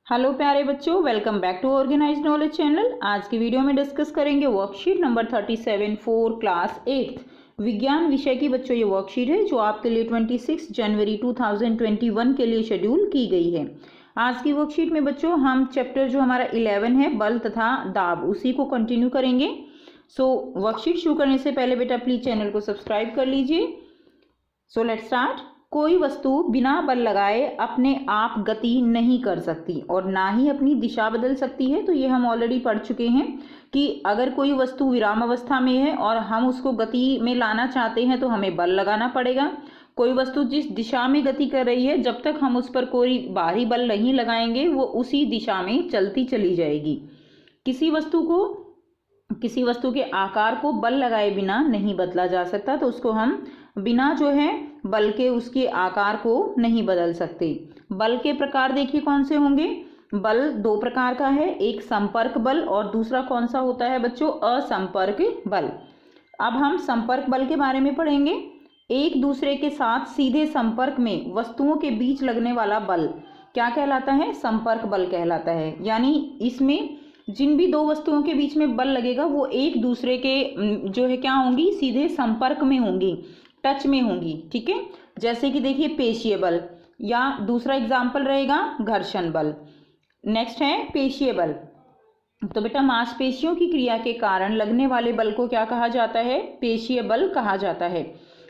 Hello प्यारे बच्चों, welcome back to organised knowledge channel. आज की वीडियो में डिस्कस करेंगे वर्कशीट नंबर 37 फॉर क्लास 8 विज्ञान विषय की। बच्चों ये वर्कशीट है जो आपके लिए 26 जनवरी 2021 के लिए शेड्यूल की गई है। आज की वर्कशीट में बच्चों हम चैप्टर जो हमारा 11 है बल तथा दाब, उसी को कंटिन्यू करेंगे। वर्कशीट शुरू करने से पहले बेटा प्लीज चैनल को सब्सक्राइब कर लीजिए। Let's start. कोई वस्तु बिना बल लगाए अपने आप गति नहीं कर सकती और ना ही अपनी दिशा बदल सकती है। तो ये हम ऑलरेडी पढ़ चुके हैं कि अगर कोई वस्तु विराम अवस्था में है और हम उसको गति में लाना चाहते हैं तो हमें बल लगाना पड़ेगा। कोई वस्तु जिस दिशा में गति कर रही है, जब तक हम उस पर कोई बाहरी बल नहीं लगाएंगे वो उसी दिशा में चलती चली जाएगी। किसी वस्तु के आकार को बल लगाए बिना नहीं बदला जा सकता, तो उसको हम बिना जो है बल के उसके आकार को नहीं बदल सकते। बल के प्रकार देखिए कौन से होंगे। बल दो प्रकार का है, एक संपर्क बल और दूसरा कौन सा होता है बच्चों, असंपर्क बल। अब हम संपर्क बल के बारे में पढ़ेंगे। एक दूसरे के साथ सीधे संपर्क में वस्तुओं के बीच लगने वाला बल क्या कहलाता है, संपर्क बल कहलाता है। यानी इसमें जिन भी दो वस्तुओं के बीच में बल लगेगा वो एक दूसरे के जो है क्या होंगी, सीधे संपर्क में होंगी, टच में होंगी। ठीक है, जैसे कि देखिए पेशीय बल, या दूसरा एग्जाम्पल रहेगा घर्षण बल। नेक्स्ट है पेशीय बल। तो बेटा मांसपेशियों की क्रिया के कारण लगने वाले बल को क्या कहा जाता है, पेशीय बल कहा जाता है।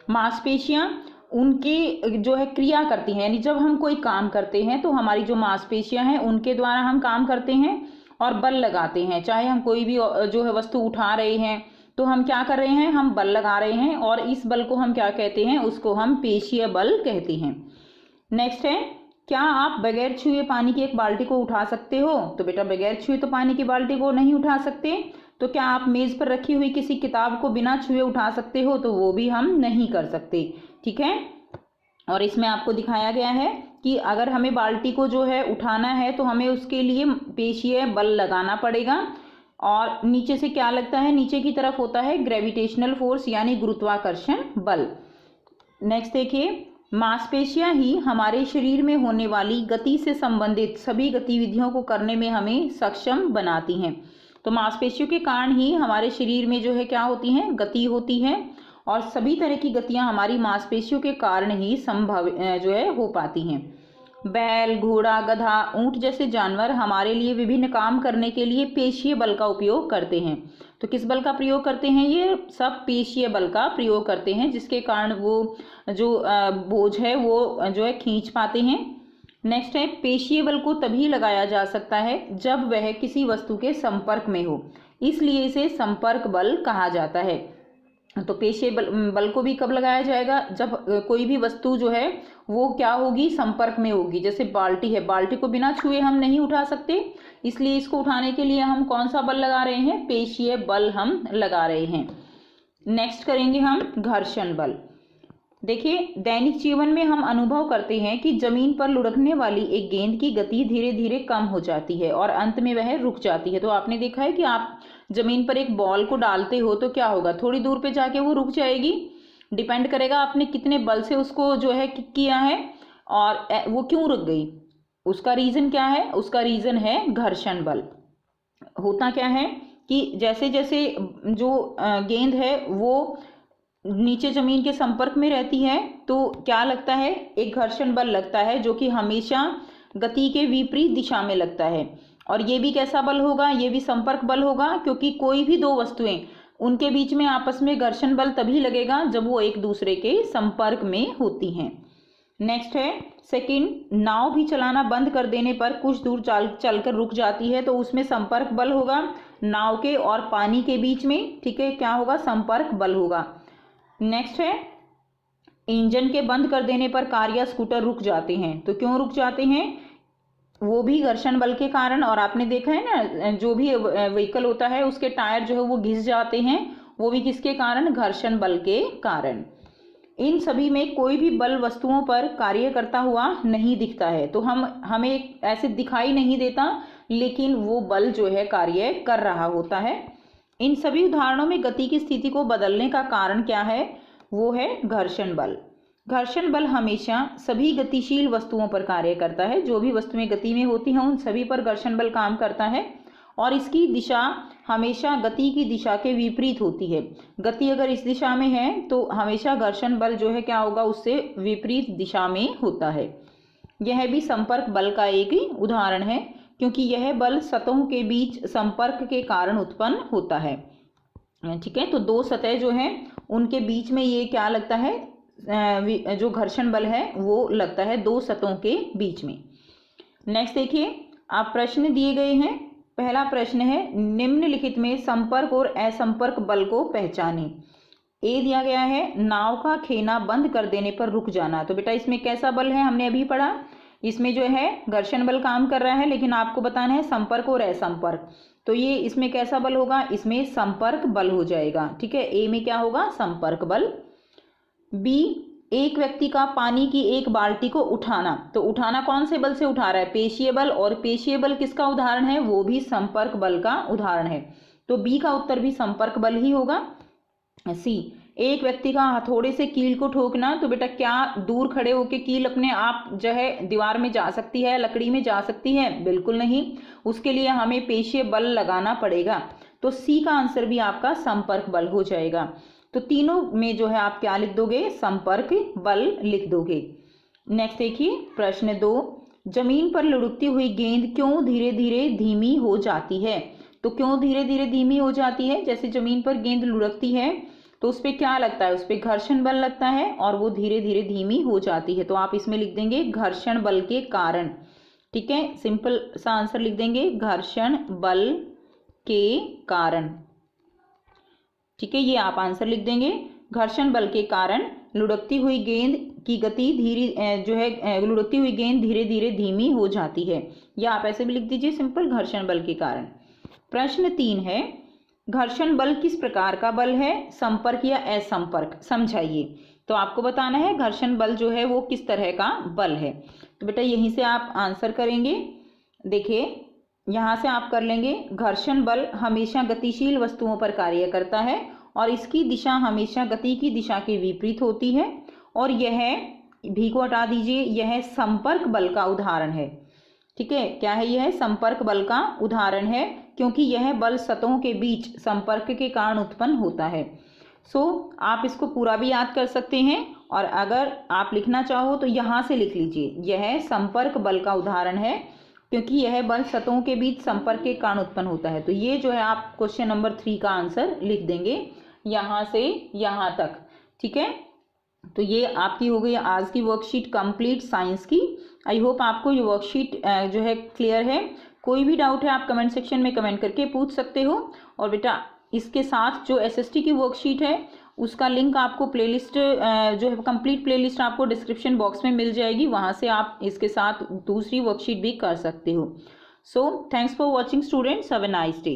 मांसपेशियां उनकी जो है क्रिया करती हैं, यानी जब हम कोई काम करते हैं तो हमारी जो मांसपेशियां हैं उनके द्वारा हम काम करते हैं और बल लगाते हैं। चाहे हम कोई भी जो है वस्तु उठा रहे हैं तो हम क्या कर रहे हैं, हम बल लगा रहे हैं और इस बल को हम क्या कहते हैं, उसको हम पेशीय बल कहते हैं। नेक्स्ट है, क्या आप बगैर छुए पानी की एक बाल्टी को उठा सकते हो। तो बेटा बगैर छुए तो पानी की बाल्टी को नहीं उठा सकते। तो क्या आप मेज पर रखी हुई किसी किताब को बिना छुए उठा सकते हो, तो वो भी हम नहीं कर सकते। ठीक है, और इसमें आपको दिखाया गया है कि अगर हमें बाल्टी को जो है उठाना है तो हमें उसके लिए पेशीय बल लगाना पड़ेगा। और नीचे से क्या लगता है, नीचे की तरफ होता है ग्रेविटेशनल फोर्स यानी गुरुत्वाकर्षण बल। नेक्स्ट देखिए, मांसपेशियां ही हमारे शरीर में होने वाली गति से संबंधित सभी गतिविधियों को करने में हमें सक्षम बनाती हैं। तो मांसपेशियों के कारण ही हमारे शरीर में जो है क्या होती हैं, गति होती है और सभी तरह की गतियां हमारी मांसपेशियों के कारण ही संभव जो है हो पाती हैं। बैल, घोड़ा, गधा, ऊंट जैसे जानवर हमारे लिए विभिन्न काम करने के लिए पेशीय बल का उपयोग करते हैं। तो किस बल का प्रयोग करते हैं, ये सब पेशीय बल का प्रयोग करते हैं, जिसके कारण वो जो बोझ है वो जो है खींच पाते हैं। नेक्स्ट है, पेशीय बल को तभी लगाया जा सकता है जब वह किसी वस्तु के संपर्क में हो, इसलिए इसे संपर्क बल कहा जाता है। तो पेशीय बल को भी कब लगाया जाएगा, जब कोई भी वस्तु जो है वो क्या होगी, संपर्क में होगी। जैसे बाल्टी है, बाल्टी को बिना छुए हम नहीं उठा सकते, इसलिए इसको उठाने के लिए हम कौन सा बल लगा रहे हैं, पेशीय बल हम लगा रहे हैं। नेक्स्ट करेंगे हम घर्षण बल। देखिए दैनिक जीवन में हम अनुभव करते हैं कि जमीन पर लुढ़कने वाली एक गेंद की गति धीरे धीरे कम हो जाती है और अंत में वह रुक जाती है। तो आपने देखा है कि आप जमीन पर एक बॉल को डालते हो तो क्या होगा, थोड़ी दूर पे जाके वो रुक जाएगी। डिपेंड करेगा आपने कितने बल से उसको जो है किक किया है और वो क्यों रुक गई, उसका रीजन क्या है, उसका रीजन है घर्षण बल। होता क्या है कि जैसे जैसे जो गेंद है वो नीचे जमीन के संपर्क में रहती है तो क्या लगता है, एक घर्षण बल लगता है जो कि हमेशा गति के विपरीत दिशा में लगता है। और ये भी कैसा बल होगा, ये भी संपर्क बल होगा, क्योंकि कोई भी दो वस्तुएं उनके बीच में आपस में घर्षण बल तभी लगेगा जब वो एक दूसरे के संपर्क में होती हैं। नेक्स्ट है सेकंड, नाव भी चलाना बंद कर देने पर कुछ दूर चलकर रुक जाती है, तो उसमें संपर्क बल होगा नाव के और पानी के बीच में। ठीक है, क्या होगा, संपर्क बल होगा। नेक्स्ट है, इंजन के बंद कर देने पर कार या स्कूटर रुक जाते हैं, तो क्यों रुक जाते हैं, वो भी घर्षण बल के कारण। और आपने देखा है ना, जो भी व्हीकल होता है उसके टायर जो है वो घिस जाते हैं, वो भी किसके कारण, घर्षण बल के कारण। इन सभी में कोई भी बल वस्तुओं पर कार्य करता हुआ नहीं दिखता है, तो हमें ऐसे दिखाई नहीं देता, लेकिन वो बल जो है कार्य कर रहा होता है। इन सभी उदाहरणों में गति की स्थिति को बदलने का कारण क्या है, वो है घर्षण बल। घर्षण बल हमेशा सभी गतिशील वस्तुओं पर कार्य करता है। जो भी वस्तुएं गति में होती हैं उन सभी पर घर्षण बल काम करता है और इसकी दिशा हमेशा गति की दिशा के विपरीत होती है। गति अगर इस दिशा में है तो हमेशा घर्षण बल जो है क्या होगा, उससे विपरीत दिशा में होता है। यह भी संपर्क बल का एक ही उदाहरण है, क्योंकि यह बल सतहों के बीच संपर्क के कारण उत्पन्न होता है। ठीक है, तो दो सतह जो हैं उनके बीच में ये क्या लगता है, जो घर्षण बल है वो लगता है दो सतहों के बीच में। नेक्स्ट देखिए, आप प्रश्न दिए गए हैं। पहला प्रश्न है, निम्नलिखित में संपर्क और असंपर्क बल को पहचानें। ए दिया गया है, नाव का खेना बंद कर देने पर रुक जाना। तो बेटा इसमें कैसा बल है, हमने अभी पढ़ा, इसमें जो है घर्षण बल काम कर रहा है, लेकिन आपको बताना है संपर्क और असंपर्क। तो ये इसमें कैसा बल होगा, इसमें संपर्क बल हो जाएगा। ठीक है, ए में क्या होगा, संपर्क बल। बी, एक व्यक्ति का पानी की एक बाल्टी को उठाना। तो उठाना कौन से बल से उठा रहा है, पेशीय बल, और पेशीय बल किसका उदाहरण है, वो भी संपर्क बल का उदाहरण है। तो बी का उत्तर भी संपर्क बल ही होगा। सी, एक व्यक्ति का हथौड़े से कील को ठोकना। तो बेटा क्या दूर खड़े होकर कील अपने आप जो है दीवार में जा सकती है, लकड़ी में जा सकती है, बिल्कुल नहीं, उसके लिए हमें पेशीय बल लगाना पड़ेगा। तो सी का आंसर भी आपका संपर्क बल हो जाएगा। तो तीनों में जो है आप क्या लिख दोगे, संपर्क बल लिख दोगे। नेक्स्ट देखिए प्रश्न 2, जमीन पर लुढ़कती हुई गेंद क्यों धीरे धीरे धीमी हो जाती है। तो क्यों धीरे धीरे धीमी हो जाती है, जैसे जमीन पर गेंद लुढ़कती है तो उस पर क्या लगता है, उस पर घर्षण बल लगता है और वो धीरे धीरे धीमी हो जाती है। तो आप इसमें लिख देंगे घर्षण बल के कारण। ठीक है, सिंपल सा आंसर लिख देंगे घर्षण बल के कारण। ठीक है, ये आप आंसर लिख देंगे, घर्षण बल के कारण लुढ़कती हुई गेंद की गति लुढ़कती हुई गेंद धीरे धीरे धीमी हो जाती है। या आप ऐसे भी लिख दीजिए सिंपल, घर्षण बल के कारण। प्रश्न 3 है, घर्षण बल किस प्रकार का बल है, संपर्क या असंपर्क, समझाइए। तो आपको बताना है घर्षण बल जो है वो किस तरह का बल है। तो बेटा यहीं से आप आंसर करेंगे। देखिए यहाँ से आप कर लेंगे, घर्षण बल हमेशा गतिशील वस्तुओं पर कार्य करता है और इसकी दिशा हमेशा गति की दिशा के विपरीत होती है। और यह भी को हटा दीजिए, यह संपर्क बल का उदाहरण है। ठीक है, क्या है, यह संपर्क बल का उदाहरण है, क्योंकि यह बल सतहों के बीच संपर्क के कारण उत्पन्न होता है। आप इसको पूरा भी याद कर सकते हैं और अगर आप लिखना चाहो तो यहाँ से लिख लीजिए, यह संपर्क बल का उदाहरण है क्योंकि यह बल सतहों के बीच संपर्क के कारण उत्पन्न होता है। तो ये जो है आप क्वेश्चन नंबर 3 का आंसर लिख देंगे यहाँ से यहाँ तक। ठीक है, तो ये आपकी हो गई आज की वर्कशीट कंप्लीट साइंस की। आई होप आपको ये वर्कशीट जो है क्लियर है। कोई भी डाउट है आप कमेंट सेक्शन में कमेंट करके पूछ सकते हो। और बेटा इसके साथ जो एसएसटी की वर्कशीट है उसका लिंक आपको प्लेलिस्ट जो है कंप्लीट प्लेलिस्ट आपको डिस्क्रिप्शन बॉक्स में मिल जाएगी, वहाँ से आप इसके साथ दूसरी वर्कशीट भी कर सकते हो। So thanks for watching students, have a nice day.